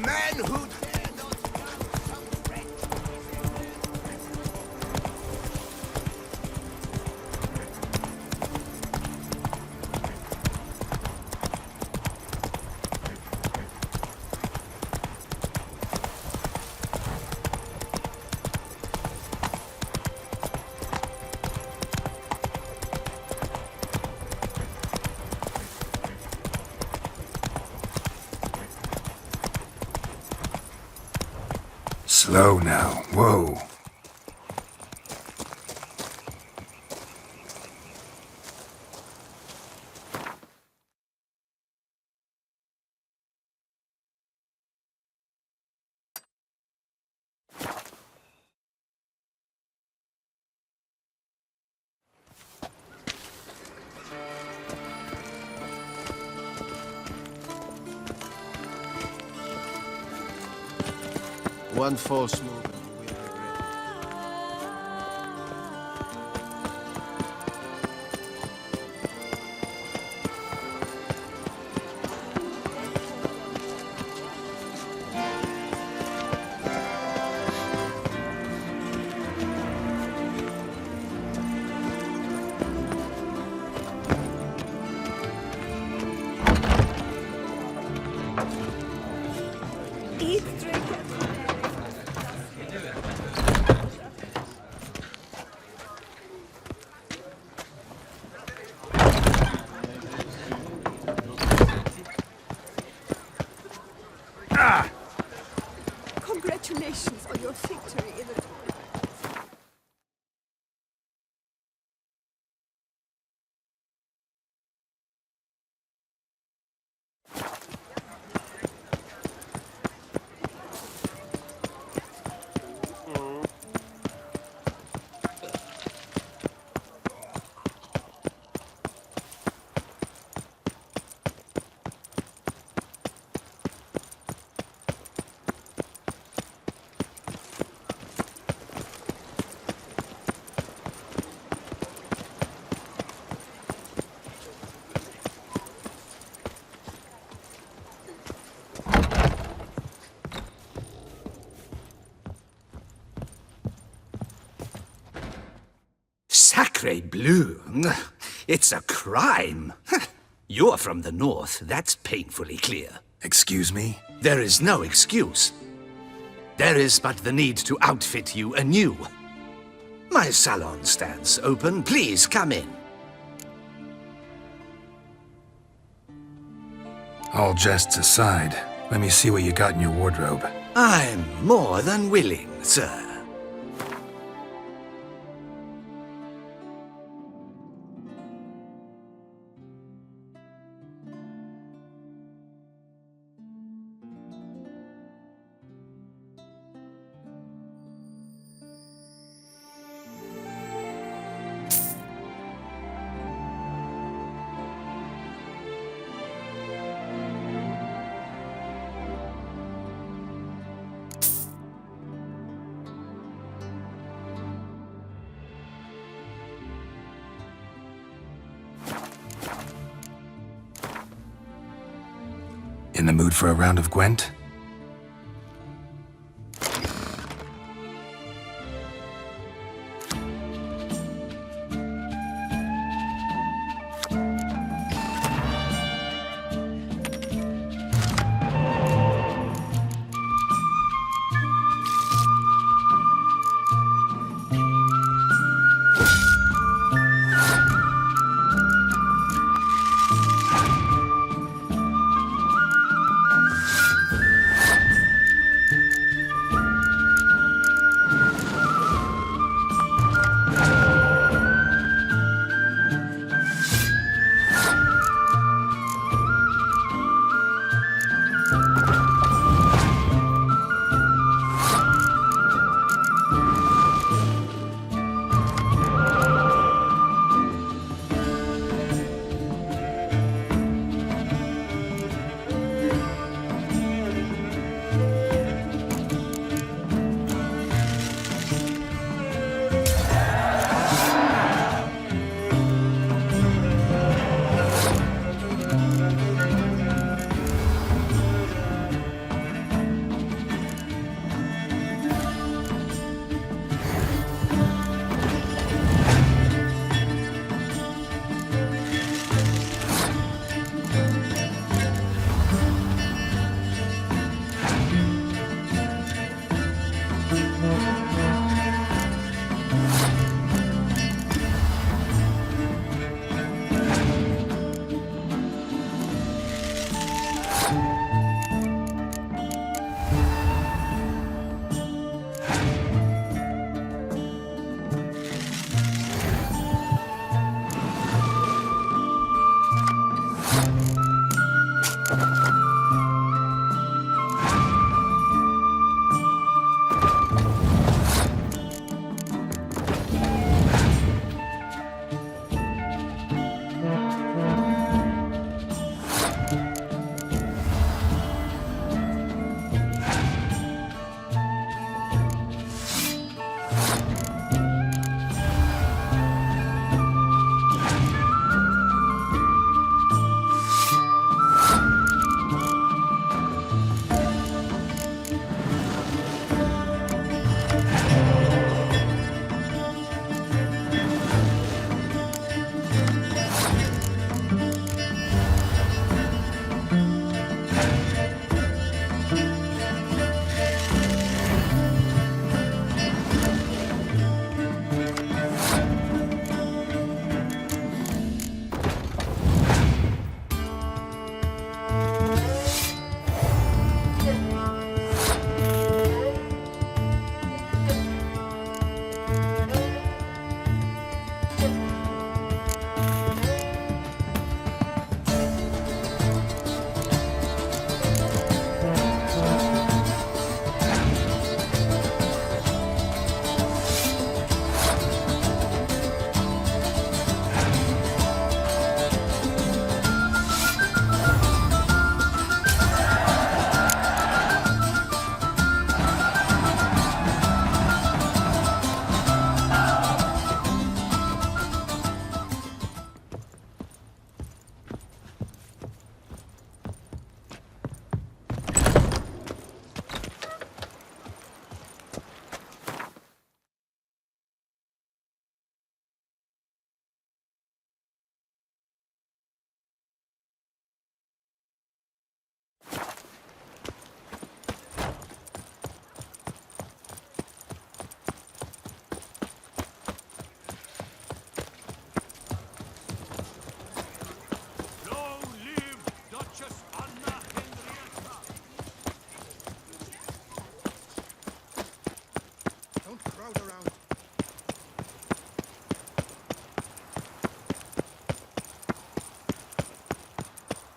man who... Slow now. Whoa. One false move and you will regret. Eat, drink, congratulations on your victory in the... Sacre bleu! It's a crime! You're from the north, that's painfully clear. Excuse me? There is no excuse. There is but the need to outfit you anew. My salon stands open, please come in. All jests aside, let me see what you got in your wardrobe. I'm more than willing, sir. In the mood for a round of Gwent?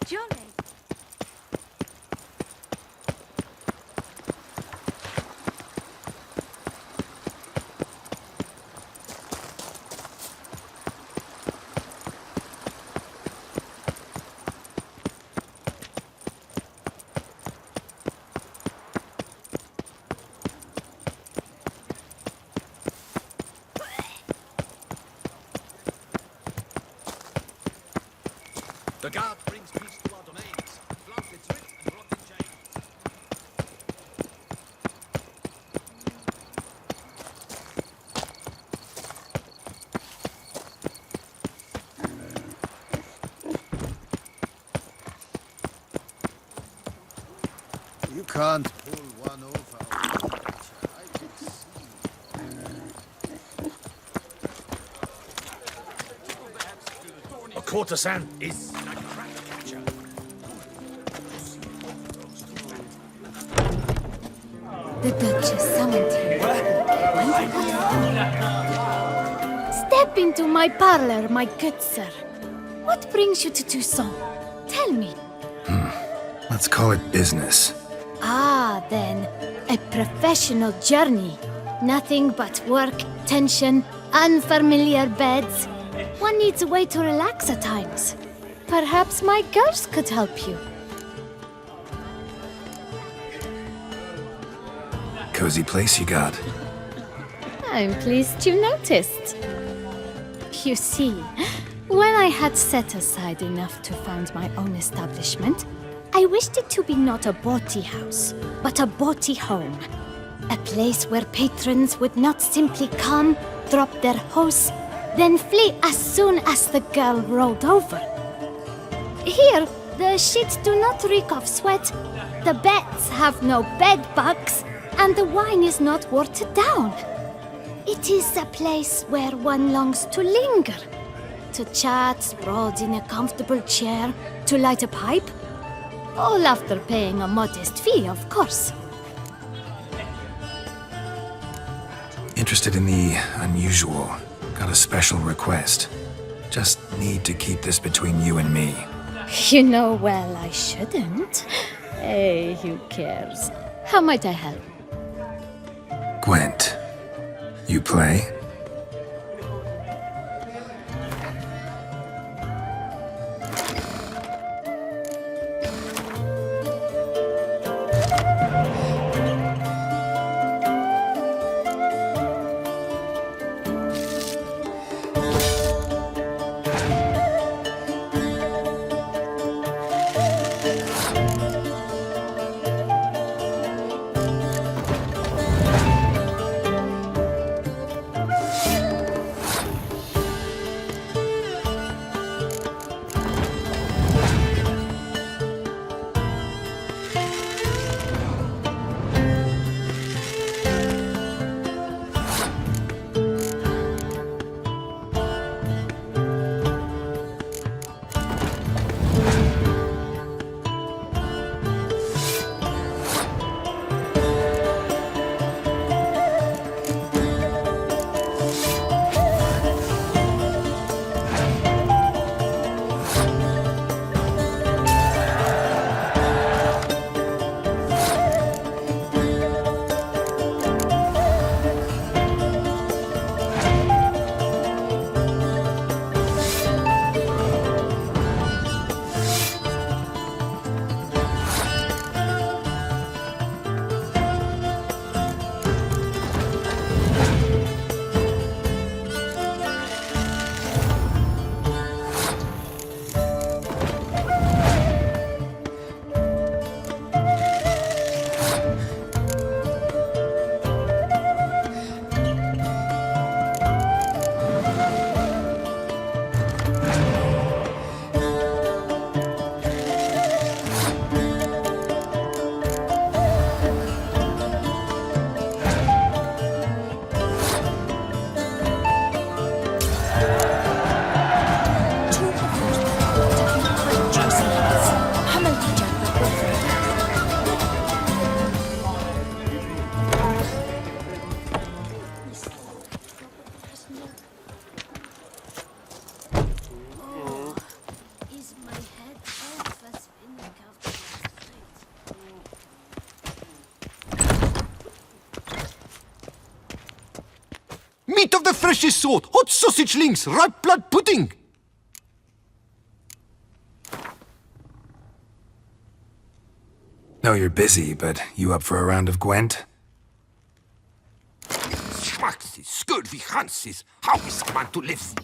Johnny! The guard brings peace to our domains. Flaunt its writ and rot in chains. You can't pull one over. I can see. A courtesan is like a crack catcher. The Duchess summoned him. Step into my parlor, my good sir. What brings you to Toussaint? Tell me. Let's call it business. Ah, then, a professional journey. Nothing but work, tension, unfamiliar beds. One needs a way to relax at times. Perhaps my girls could help you. Cozy place you got. I'm pleased you noticed. You see, when I had set aside enough to found my own establishment, I wished it to be not a bawdy house, but a bawdy home. A place where patrons would not simply come, drop their hose, then flee as soon as the girl rolled over. Here, the sheets do not reek of sweat, the beds have no bed bugs, and the wine is not watered down. It is a place where one longs to linger, to chat sprawled in a comfortable chair, to light a pipe. All after paying a modest fee, of course. Interested in the unusual. Got a special request. Just need to keep this between you and me. You know well I shouldn't. Hey, who cares? How might I help? Gwent. You play? freshest sort. Hot sausage links, ripe blood pudding. Know you're busy, but you up for a round of Gwent? Schmacksis, scurvy Hansis. How is a man to live?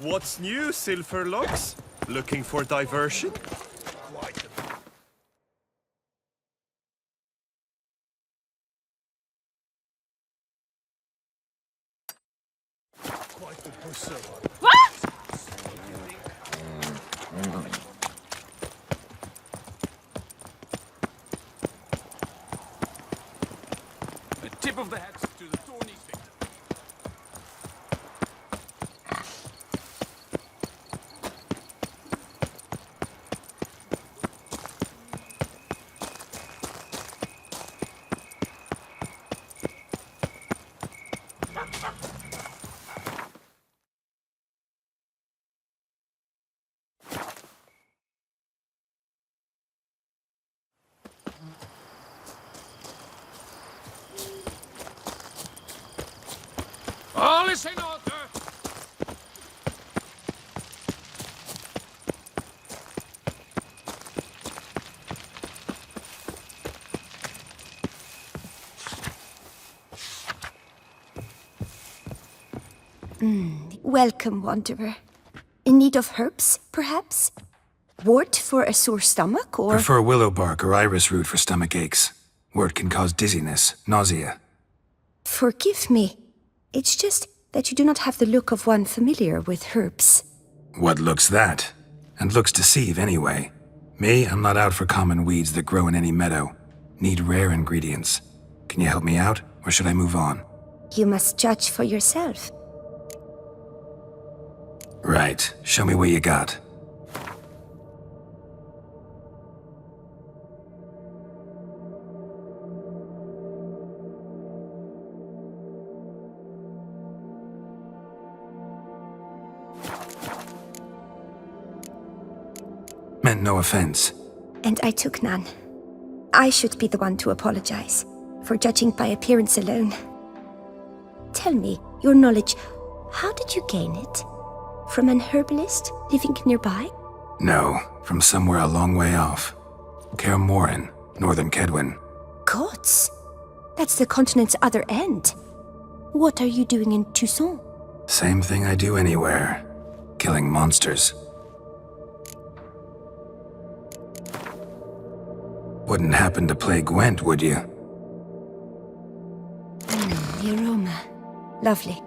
What's new, Silverlocks? Looking for diversion? A tip of the hat to the thorny victim. All is in order. Welcome, wanderer. In need of herbs, perhaps? Wort for a sore stomach, or... Prefer willow bark or iris root for stomach aches. Wort can cause dizziness, nausea. Forgive me. It's just that you do not have the look of one familiar with herbs. What looks that? And looks deceive anyway. Me, I'm not out for common weeds that grow in any meadow. Need rare ingredients. Can you help me out, or should I move on? You must judge for yourself. Right. Show me what you got. Meant no offense. And I took none. I should be the one to apologize for judging by appearance alone. Tell me, your knowledge, how did you gain it? From an herbalist living nearby? No, from somewhere a long way off. Kaer Morhen, northern Kedwin. Gods! That's the continent's other end. What are you doing in Toussaint? Same thing I do anywhere. Killing monsters. Wouldn't happen to play Gwent, would you? The aroma. Lovely.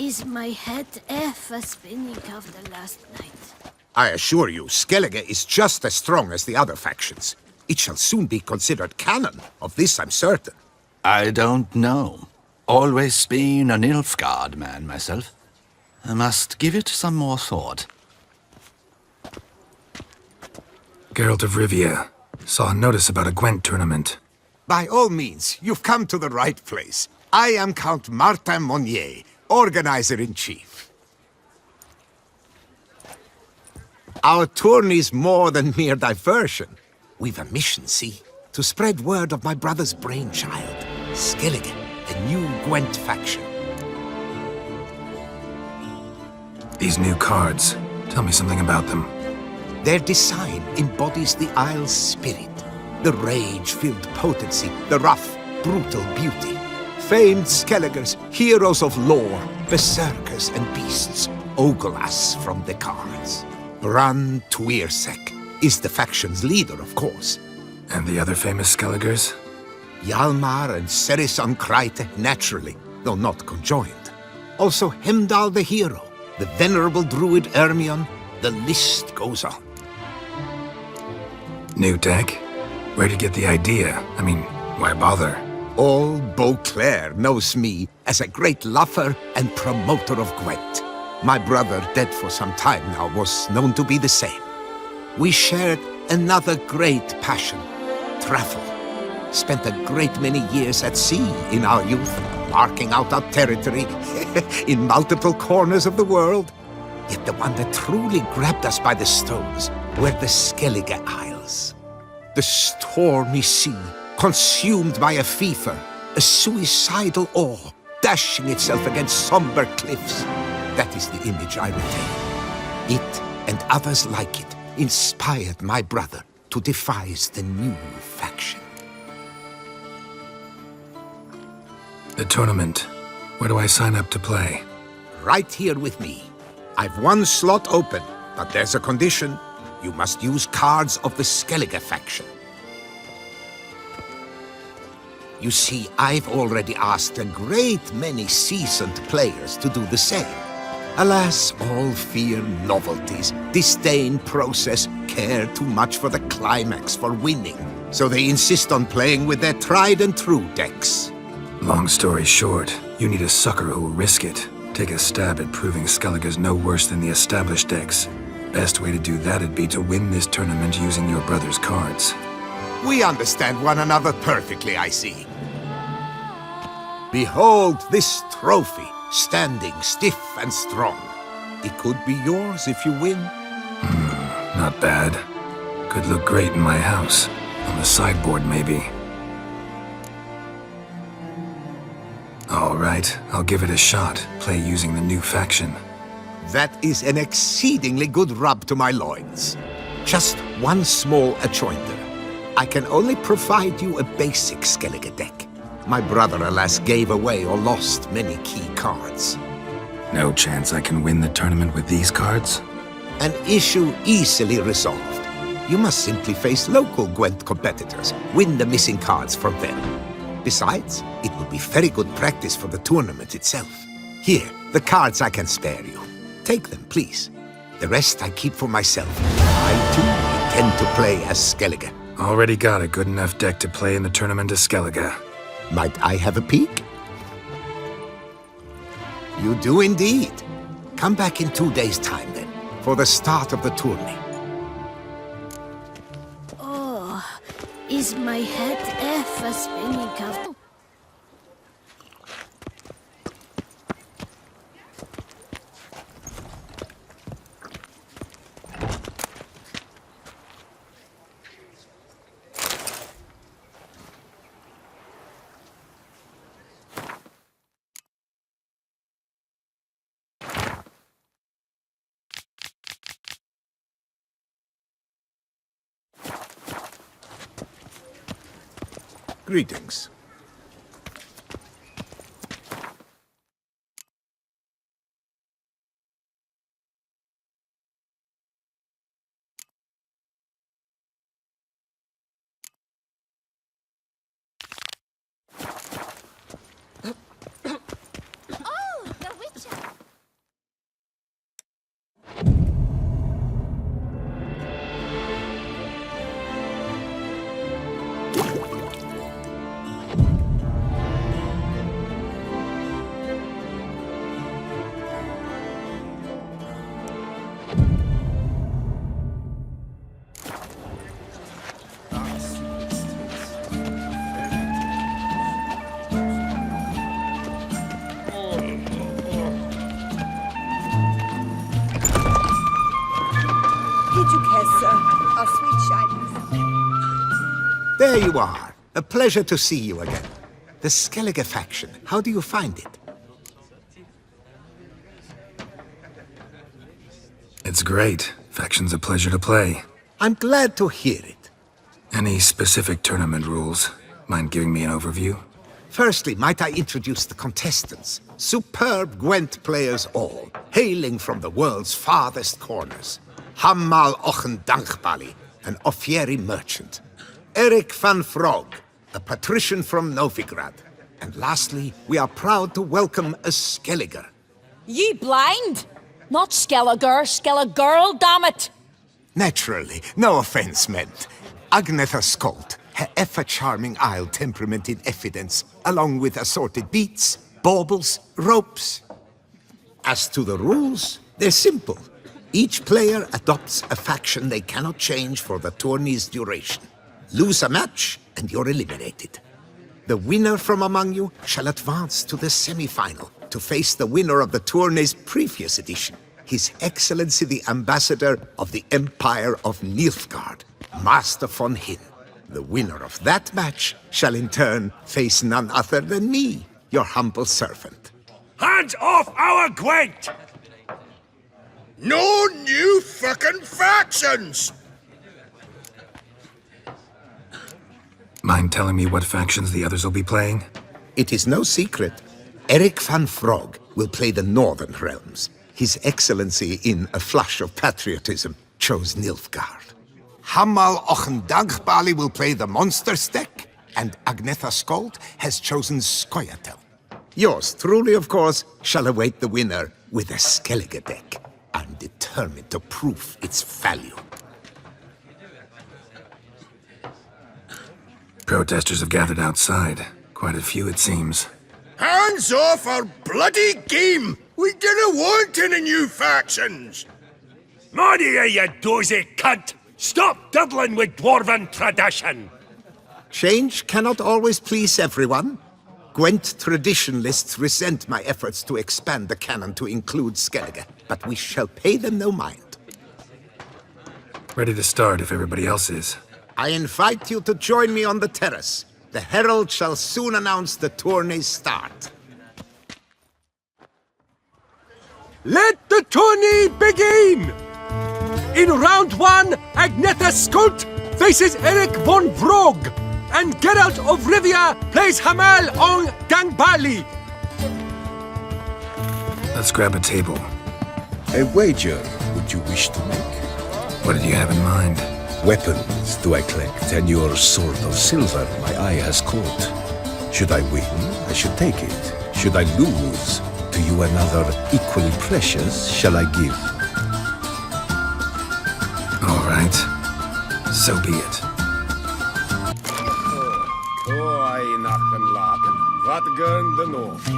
Is my head ever spinning after last night? I assure you, Skellige is just as strong as the other factions. It shall soon be considered canon. Of this I'm certain. I don't know. Always been a Nilfgaard man myself. I must give it some more thought. Geralt of Rivia. Saw a notice about a Gwent tournament. By all means, you've come to the right place. I am Count Martin Monnier, Organizer-in-Chief. Our tourney's more than mere diversion. We've a mission, see? To spread word of my brother's brainchild, Skellige, the new Gwent faction. These new cards. Tell me something about them. Their design embodies the Isle's spirit. The rage-filled potency, the rough, brutal beauty. Famed Skelligers, heroes of lore, berserkers and beasts, ogle us from the cards. Ran Tuirsek is the faction's leader, of course. And the other famous Skelligers? Hjalmar and Serisan Kreite, naturally, though not conjoined. Also Hemdal the hero, the venerable druid Ermion, the list goes on. New deck? Where'd you get the idea? I mean, why bother? All Beauclair knows me as a great lover and promoter of Gwent. My brother, dead for some time now, was known to be the same. We shared another great passion, travel. Spent a great many years at sea in our youth, marking out our territory in multiple corners of the world. Yet the one that truly grabbed us by the stones were the Skellige Isles. The stormy sea, consumed by a fever, a suicidal awe, dashing itself against somber cliffs. That is the image I retain. It, and others like it, inspired my brother to devise the new faction. The tournament. Where do I sign up to play? Right here with me. I've one slot open, but there's a condition. You must use cards of the Skellige faction. You see, I've already asked a great many seasoned players to do the same. Alas, all fear novelties, disdain process, care too much for the climax, for winning. So they insist on playing with their tried and true decks. Long story short, you need a sucker who'll risk it. Take a stab at proving Skellige's no worse than the established decks. Best way to do that'd be to win this tournament using your brother's cards. We understand one another perfectly, I see. Behold this trophy, standing stiff and strong. It could be yours if you win. Not bad. Could look great in my house. On the sideboard, maybe. All right, I'll give it a shot. Play using the new faction. That is an exceedingly good rub to my loins. Just one small adjoinder. I can only provide you a basic Skellige deck. My brother, alas, gave away or lost many key cards. No chance I can win the tournament with these cards? An issue easily resolved. You must simply face local Gwent competitors, win the missing cards from them. Besides, it will be very good practice for the tournament itself. Here, the cards I can spare you. Take them, please. The rest I keep for myself. I, too, intend to play as Skellige. Already got a good enough deck to play in the tournament as Skellige. Might I have a peek? You do indeed. Come back in 2 days' time, then, for the start of the tourney. Oh, is my head ever spinning after? Greetings. Oh, the Witcher! There you are. A pleasure to see you again. The Skellige faction, how do you find it? It's great. Faction's a pleasure to play. I'm glad to hear it. Any specific tournament rules? Mind giving me an overview? Firstly, might I introduce the contestants? Superb Gwent players all, hailing from the world's farthest corners. Hammal Ochen Dankbali, an Offieri merchant. Erik van Frog, a patrician from Novigrad. And lastly, we are proud to welcome a Skelliger. Ye blind? Not Skelliger, Skelligirl, damn it! Naturally, no offense meant. Agnetha Skolt, her ever-charming Isle temperament in evidence, along with assorted beats, baubles, ropes. As to the rules, they're simple. Each player adopts a faction they cannot change for the tourney's duration. Lose a match, and you're eliminated. The winner from among you shall advance to the semi-final to face the winner of the tourney's previous edition, His Excellency the Ambassador of the Empire of Nilfgaard, Master von Hin. The winner of that match shall in turn face none other than me, your humble servant. Hands off our Gwent! No new fucking factions! Mind telling me what factions the others will be playing? It is no secret. Erik van Frog will play the Northern Realms. His Excellency, in a flush of patriotism, chose Nilfgaard. Hammal Ochendagbali will play the Monsters deck, and Agnetha Skolt has chosen Skoyatel. Yours truly, of course, shall await the winner with a Skellige deck. I'm determined to prove its value. Protesters have gathered outside. Quite a few, it seems. Hands off our bloody game! We didn't want any new factions! Monia, you dozy cunt! Stop diddling with dwarven tradition! Change cannot always please everyone. Gwent traditionalists resent my efforts to expand the canon to include Skellige, but we shall pay them no mind. Ready to start if everybody else is. I invite you to join me on the terrace. The herald shall soon announce the tourney's start. Let the tourney begin! In round 1, Agnetha Skolt faces Erik von Vrog, and Geralt of Rivia plays Hammal on Dangbali. Let's grab a table. A wager would you wish to make? What did you have in mind? Weapons do I collect, and your sword of silver my eye has caught. Should I win, I should take it. Should I lose, to you another equally precious shall I give. All right. So be it. Wat gern de North.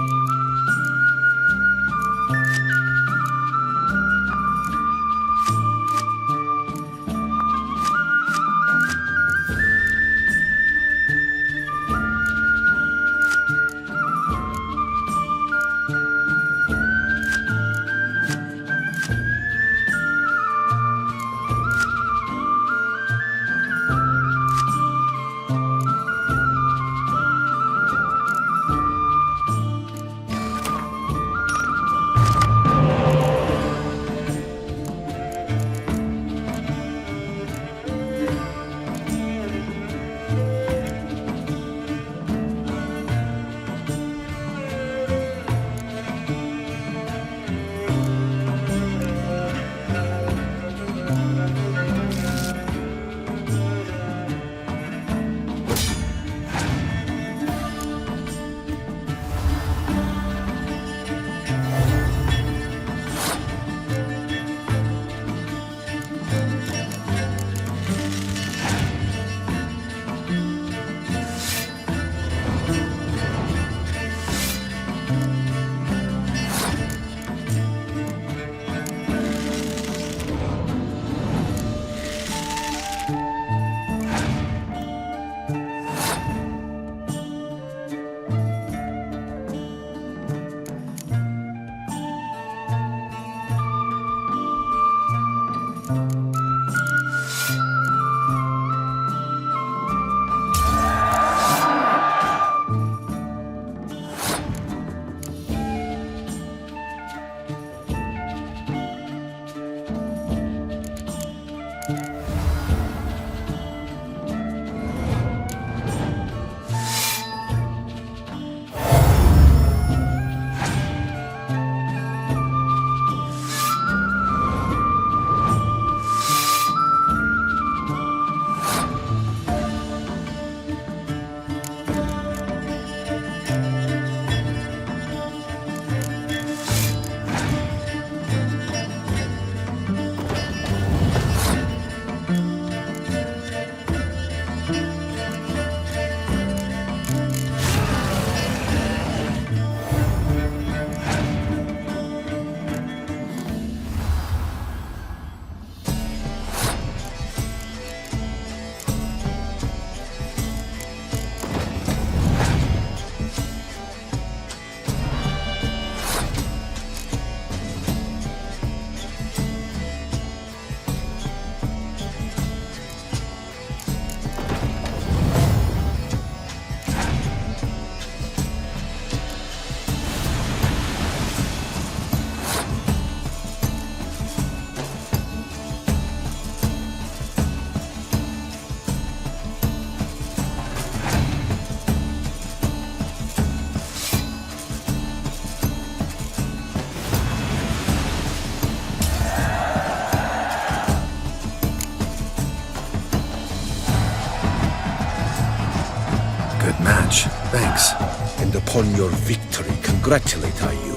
and upon your victory congratulate I you.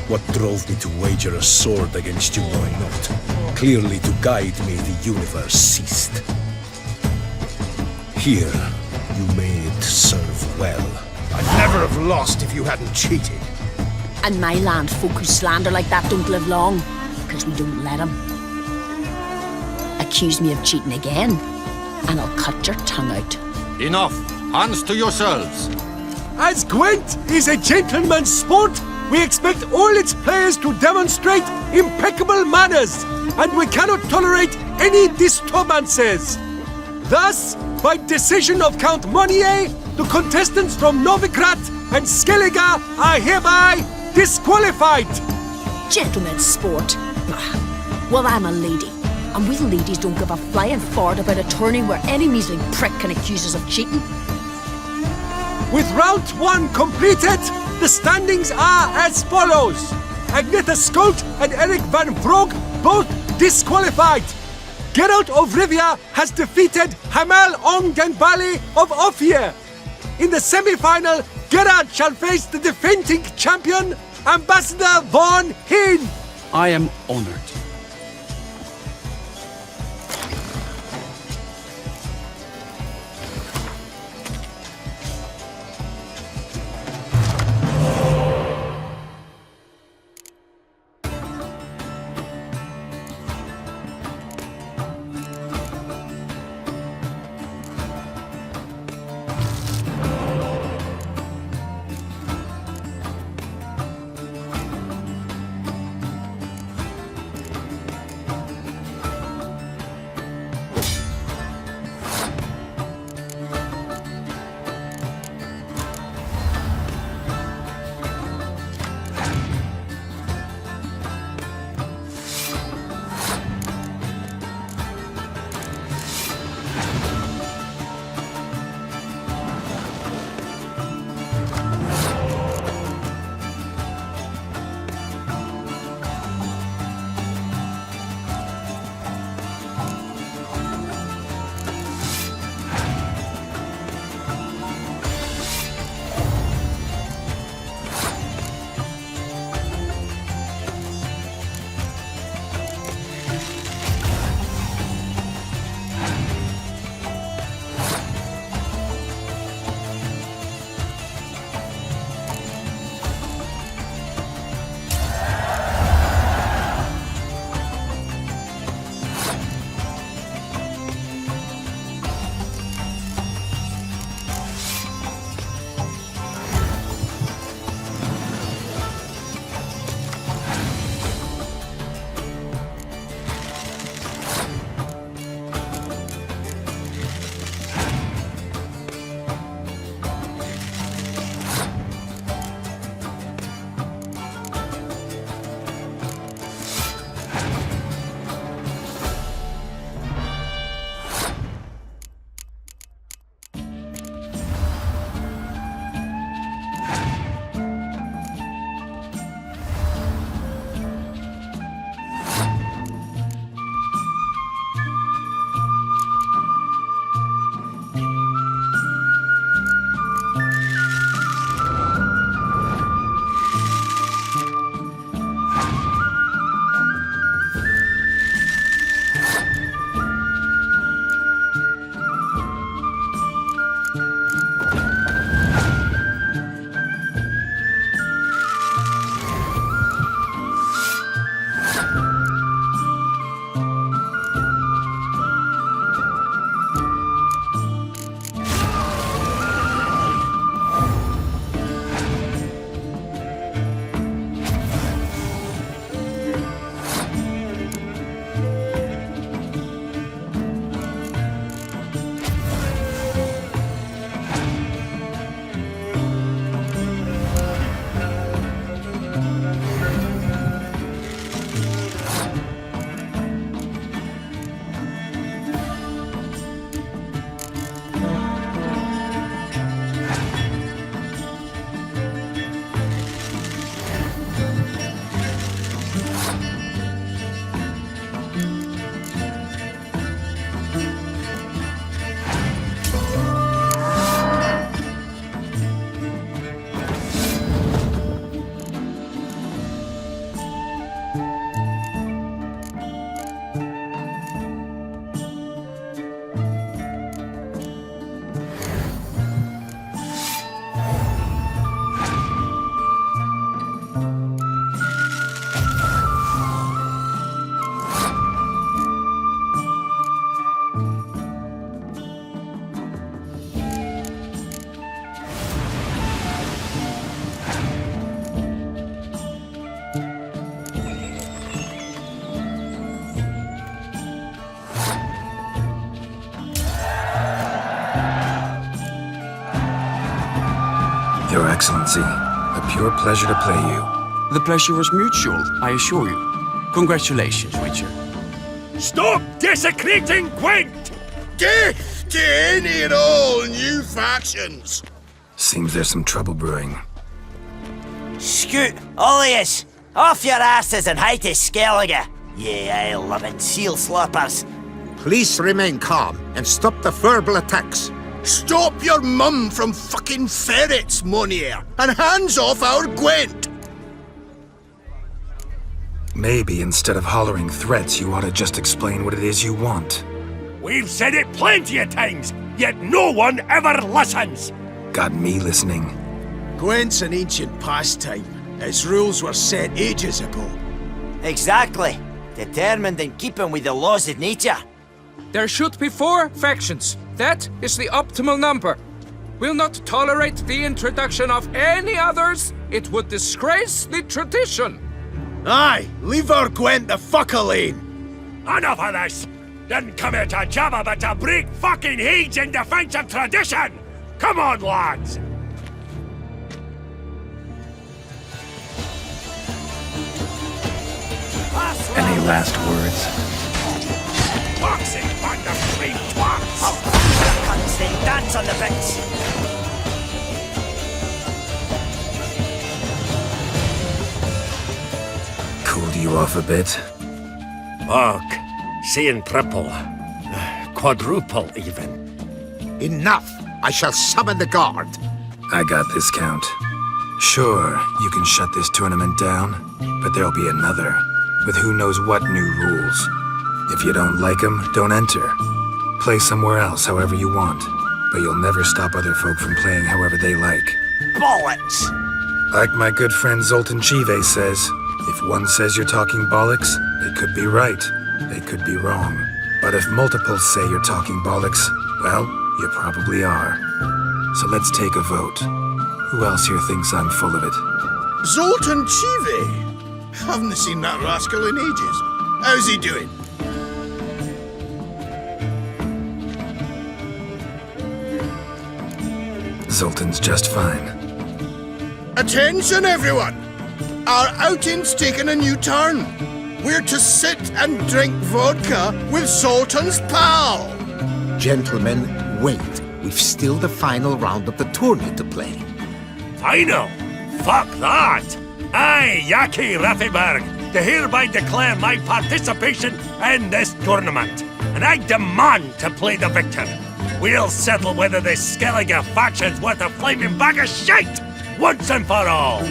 What drove me to wager a sword against you know I not. Clearly to guide me the universe ceased. Here, you made serve well. I'd never have lost if you hadn't cheated. And my land folk who slander like that don't live long, because we don't let them. Accuse me of cheating again, and I'll cut your tongue out. Enough! Hands to yourselves! As Gwent is a gentleman's sport, we expect all its players to demonstrate impeccable manners, and we cannot tolerate any disturbances. Thus, by decision of Count Monnier, the contestants from Novigrad and Skellige are hereby disqualified. Gentlemen's sport? Well, I'm a lady, and we ladies don't give a flying fart about a tourney where any measly prick can accuse us of cheating. With round 1 completed, the standings are as follows. Agneta Skolt and Eric van Vrog both disqualified. Geralt of Rivia has defeated Hamel Onganbali of Ophir. In the semi-final, Geralt shall face the defending champion, Ambassador Von Heen. I am honored. Excellency. A pure pleasure to play you. The pleasure was mutual, I assure you. Congratulations, Witcher. Stop desecrating Gwent! Death to any and all new factions! Seems there's some trouble brewing. Scoot, all of yous! Off your asses and hide to Skellige, ye ale-loving seal sloppers! Please remain calm and stop the verbal attacks. Stop your mum from fucking ferrets, Monier, and hands off our Gwent! Maybe instead of hollering threats, you ought to just explain what it is you want. We've said it plenty of times, yet no one ever listens! Got me listening. Gwent's an ancient pastime. Its rules were set ages ago. Exactly. Determined in keeping with the laws of nature. There should be 4 factions. That is the optimal number. We'll not tolerate the introduction of any others. It would disgrace the tradition. Aye, leave our Gwent the fuck alone. Enough of this! Didn't come here to jabber but to break fucking heads in defense of tradition! Come on, lads! Any last words? Toxic band of flame twats! Cunts, they dance on the bits! Cooled you off a bit? Fuck. Saying triple. Quadruple, even. Enough! I shall summon the guard. I got this, Count. Sure, you can shut this tournament down, but there'll be another, with who knows what new rules. If you don't like them, don't enter. Play somewhere else however you want, but you'll never stop other folk from playing however they like. Bollocks! Like my good friend Zoltan Chive says, if one says you're talking bollocks, they could be right, they could be wrong. But if multiples say you're talking bollocks, well, you probably are. So let's take a vote. Who else here thinks I'm full of it? Zoltan Chive? Haven't seen that rascal in ages. How's he doing? Zoltan's just fine. Attention, everyone! Our outing's taken a new turn. We're to sit and drink vodka with Zoltan's pal. Gentlemen, wait. We've still the final round of the tournament to play. Final? Fuck that! I, Yaki Raffenberg, to hereby declare my participation in this tournament, and I demand to play the victor. We'll settle whether this Skellige faction's worth a flaming bag of shite, once and for all.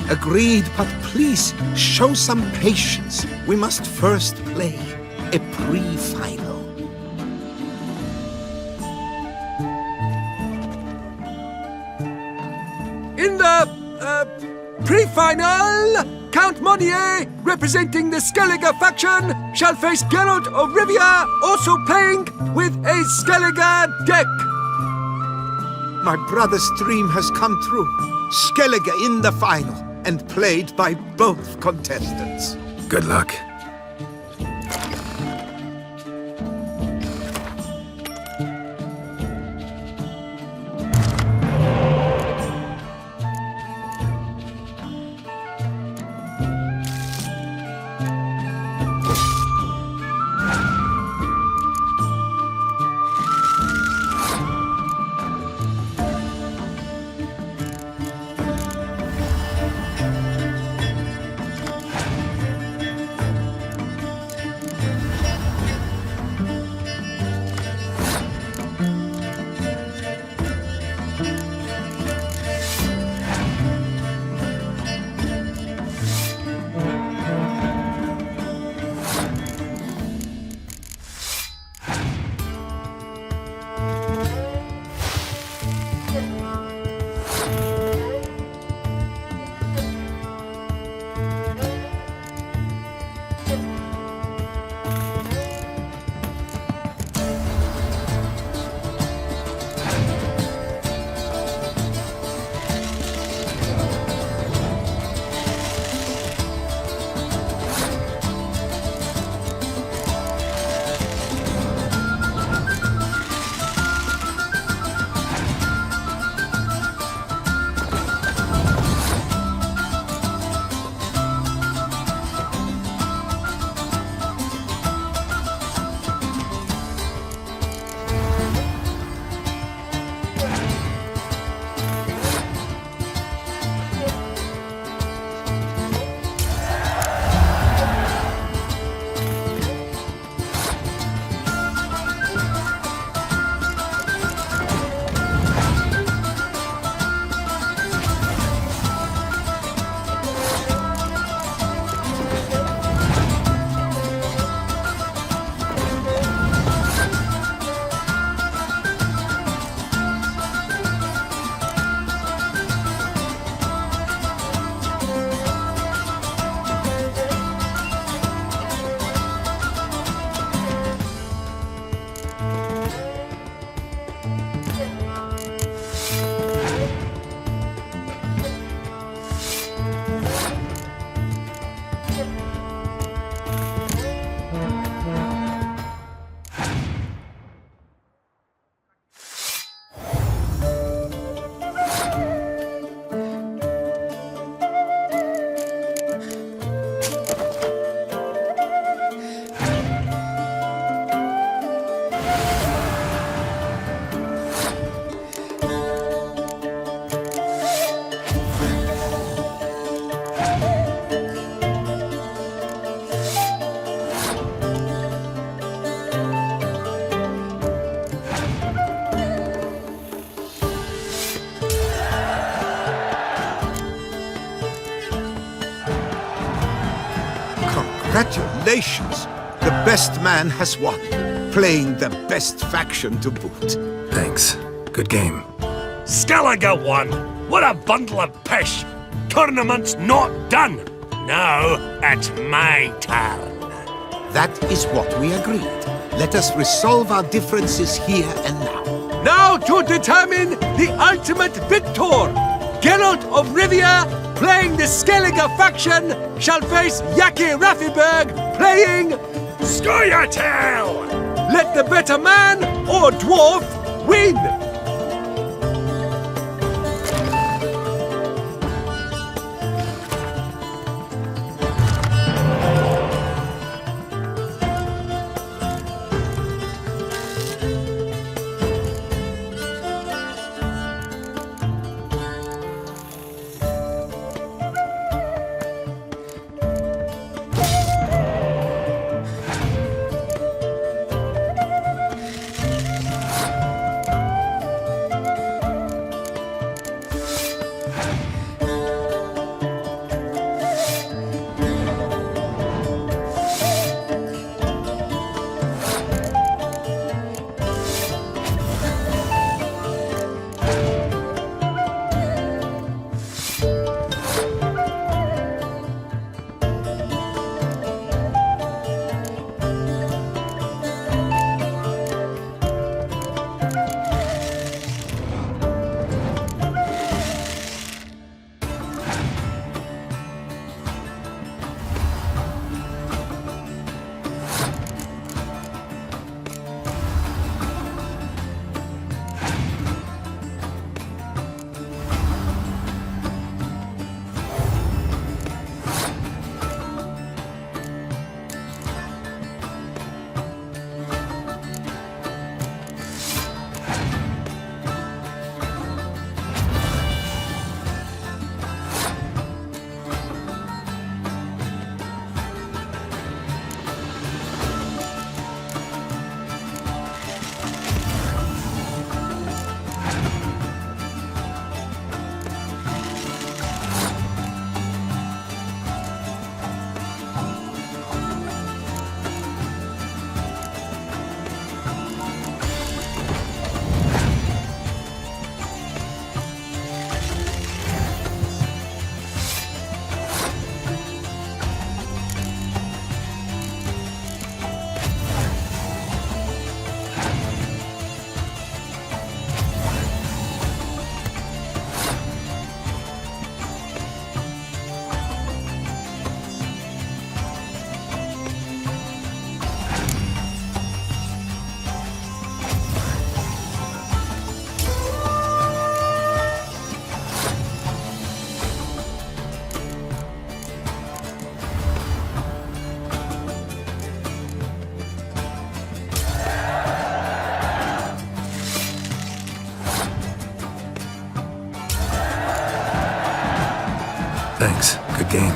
Agreed, but please, show some patience. We must first play a pre-final. In the pre-final, Count Monnier, representing the Skellige faction, shall face Geralt of Rivia, also playing with a Skellige deck. My brother's dream has come true. Skellige in the final, and played by both contestants. Good luck. Congratulations! The best man has won, playing the best faction to boot. Thanks. Good game. Skellige won! What a bundle of pish! Tournament's not done! Now it's my turn. That is what we agreed. Let us resolve our differences here and now. Now to determine the ultimate victor! Geralt of Rivia, playing the Skellige faction, shall face Yaki Raffiberg, playing Scoia'tael! Let the better man or dwarf win! Thanks. Good game.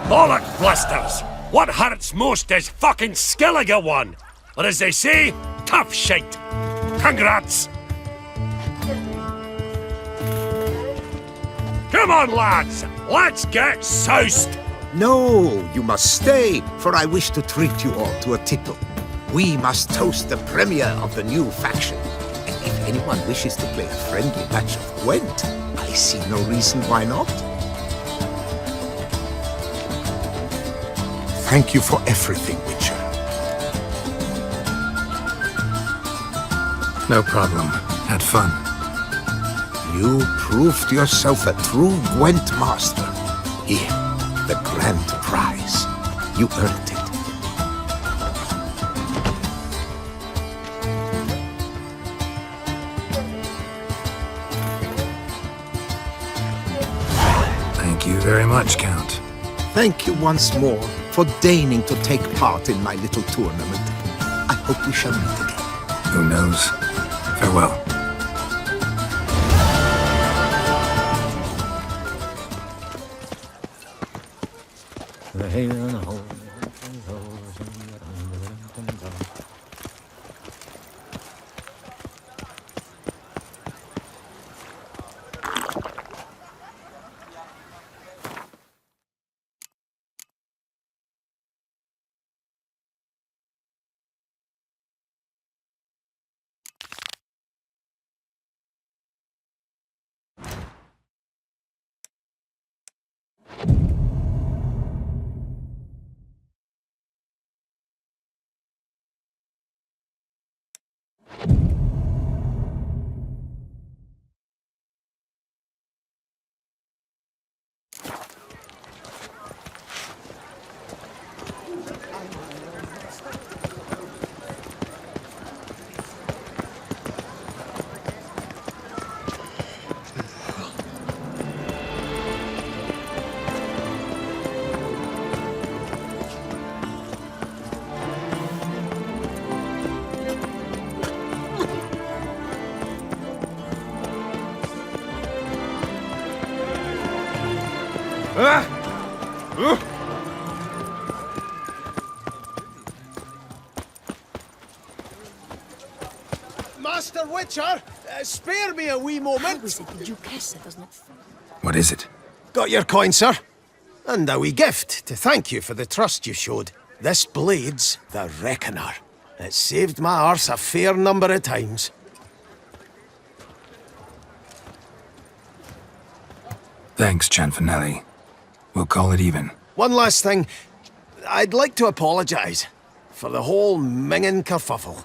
Bollock blisters! What hurts most is fucking Skellige won! Or as they say, tough shite! Congrats! Come on, lads! Let's get soused! No, you must stay, for I wish to treat you all to a tipple. We must toast the premier of the new faction. And if anyone wishes to play a friendly match of Gwent, I see no reason why not. Thank you for everything, Witcher. No problem. Had fun. You proved yourself a true Gwent master. Here, the grand prize. You earned it. Thank you very much, Count. Thank you once more for deigning to take part in my little tournament. I hope we shall meet again. Who knows? Farewell. Master Witcher, spare me a wee moment. How is it the Duchessa does not... What is it? Got your coin, sir. And a wee gift to thank you for the trust you showed. This blade's the Reckoner. It saved my arse a fair number of times. Thanks, Cianfanelli. We'll call it even. One last thing. I'd like to apologise for the whole mingin' kerfuffle.